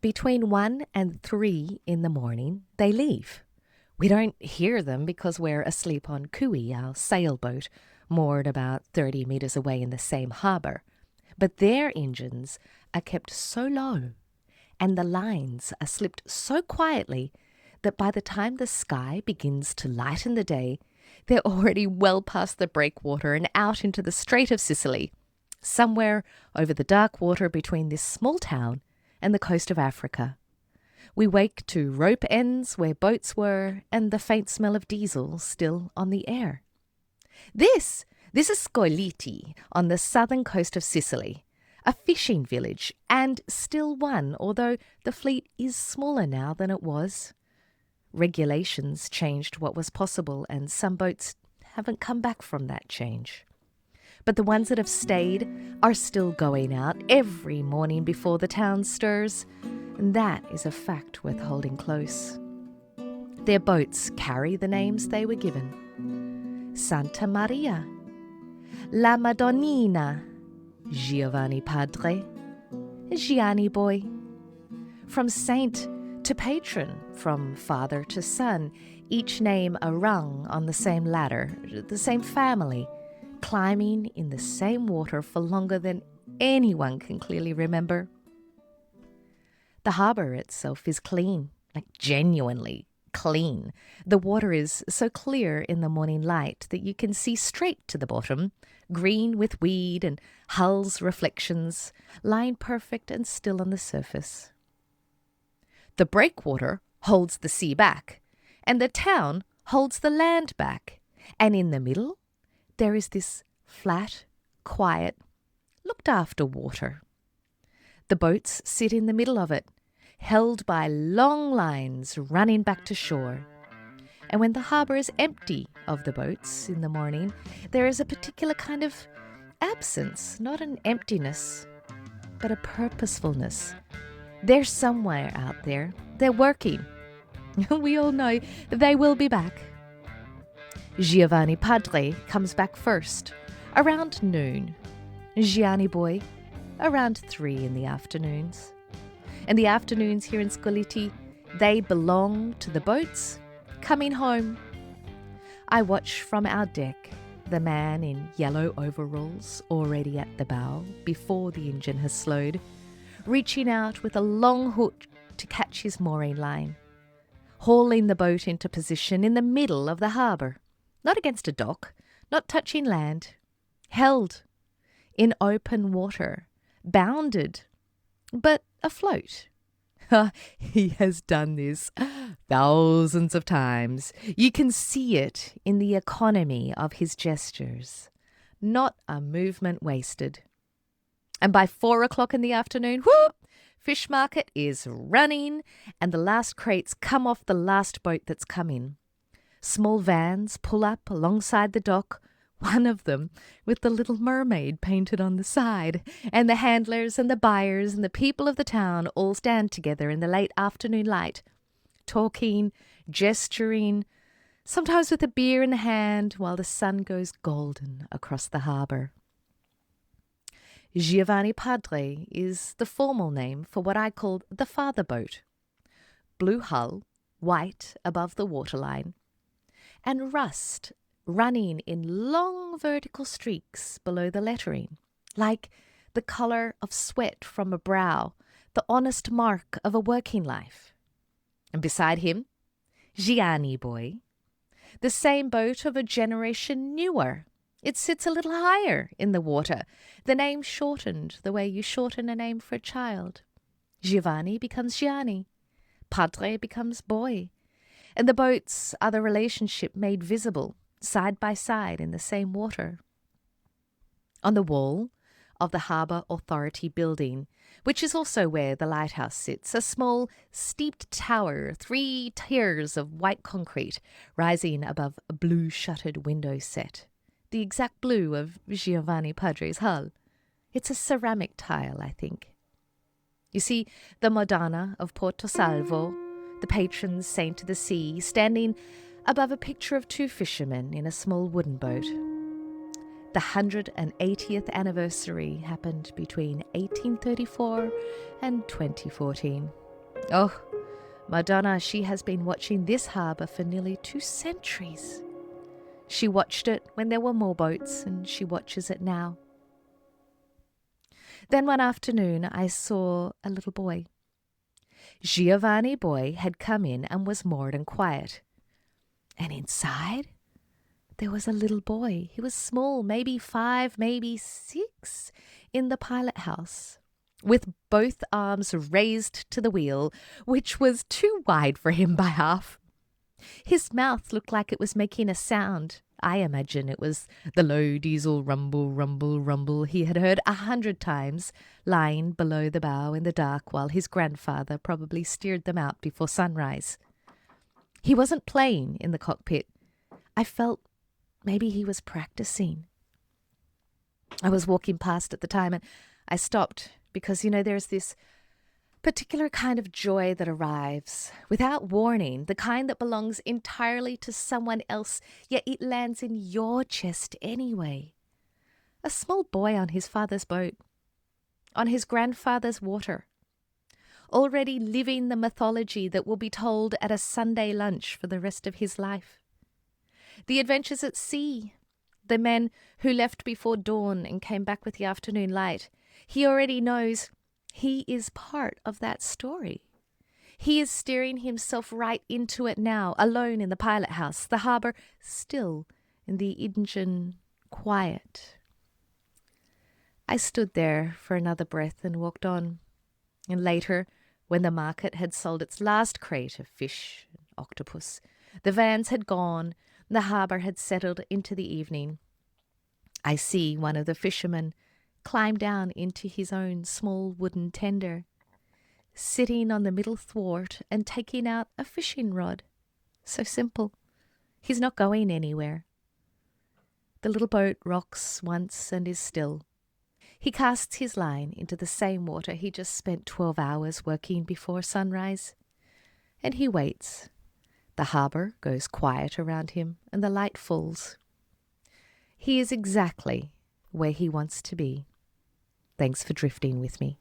Between 1 and 3 in the morning, they leave. We don't hear them because we're asleep on Cosy, our sailboat, moored about 30 metres away in the same harbour. But their engines are kept so low and the lines are slipped so quietly that by the time the sky begins to lighten the day, they're already well past the breakwater and out into the Strait of Sicily, somewhere over the dark water between this small town and the coast of Africa. We wake to rope ends where boats were and the faint smell of diesel still on the air. This is Scoglitti on the southern coast of Sicily, a fishing village and still one, although the fleet is smaller now than it was. Regulations changed what was possible and some boats haven't come back from that change. But the ones that have stayed are still going out every morning before the town stirs, and that is a fact worth holding close. Their boats carry the names they were given: Santa Maria, La Madonnina, Giovanni Padre, Gianni Boy. From saint to patron, from father to son, each name a rung on the same ladder, the same family, climbing in the same water for longer than anyone can clearly remember. The harbour itself is clean, like genuinely clean. The water is so clear in the morning light that you can see straight to the bottom, green with weed and hull's reflections, lying perfect and still on the surface. The breakwater holds the sea back, and the town holds the land back, and in the middle there is this flat, quiet, looked-after water. The boats sit in the middle of it, held by long lines running back to shore. And when the harbour is empty of the boats in the morning, there is a particular kind of absence, not an emptiness, but a purposefulness. They're somewhere out there. They're working. We all know they will be back. Giovanni Padre comes back first, around noon. Gianni Boy, around 3 in the afternoons. And the afternoons here in Scoglitti, they belong to the boats coming home. I watch from our deck the man in yellow overalls already at the bow before the engine has slowed, reaching out with a long hook to catch his mooring line, hauling the boat into position in the middle of the harbour, not against a dock, not touching land, held in open water, bounded, but afloat. He has done this thousands of times. You can see it in the economy of his gestures. Not a movement wasted. And by 4 o'clock in the afternoon, whoop, fish market is running and the last crates come off the last boat that's coming. Small vans pull up alongside the dock, one of them with the little mermaid painted on the side, and the handlers and the buyers and the people of the town all stand together in the late afternoon light, talking, gesturing, sometimes with a beer in the hand while the sun goes golden across the harbour. Giovanni Padre is the formal name for what I call the father boat. Blue hull, white above the waterline, and rust running in long vertical streaks below the lettering, like the colour of sweat from a brow, the honest mark of a working life. And beside him, Gianni Boy, the same boat of a generation newer. It sits a little higher in the water, the name shortened the way you shorten a name for a child. Giovanni becomes Gianni, Padre becomes Boy, and the boats are the relationship made visible, side by side in the same water. On the wall of the Harbour Authority building, which is also where the lighthouse sits, a small, steeped tower, 3 tiers of white concrete, rising above a blue-shuttered window set, the exact blue of Giovanni Padre's hull. It's a ceramic tile, I think. You see the Madonna of Porto Salvo, the patron saint of the sea, standing above a picture of 2 fishermen in a small wooden boat. The 180th anniversary happened between 1834 and 2014. Oh, Madonna, she has been watching this harbour for nearly 2 centuries. She watched it when there were more boats, and she watches it now. Then one afternoon I saw a little boy. Giovanni Boy had come in and was moored and quiet. And inside, there was a little boy. He was small, maybe 5, maybe 6, in the pilot house, with both arms raised to the wheel, which was too wide for him by half. His mouth looked like it was making a sound. I imagine it was the low diesel rumble, rumble, rumble he had heard 100 times, lying below the bow in the dark while his grandfather probably steered them out before sunrise. He wasn't playing in the cockpit. I felt maybe he was practicing. I was walking past at the time and I stopped because, there's this particular kind of joy that arrives without warning, the kind that belongs entirely to someone else, yet it lands in your chest anyway. A small boy on his father's boat, on his grandfather's water, already living the mythology that will be told at a Sunday lunch for the rest of his life. The adventures at sea, the men who left before dawn and came back with the afternoon light. He already knows he is part of that story. He is steering himself right into it now, alone in the pilot house, the harbour still, in the engine quiet. I stood there for another breath and walked on. And later, when the market had sold its last crate of fish and octopus, the vans had gone, the harbour had settled into the evening, I see one of the fishermen climb down into his own small wooden tender, sitting on the middle thwart and taking out a fishing rod. So simple. He's not going anywhere. The little boat rocks once and is still. He casts his line into the same water he just spent 12 hours working before sunrise. And he waits. The harbour goes quiet around him and the light falls. He is exactly where he wants to be. Thanks for drifting with me.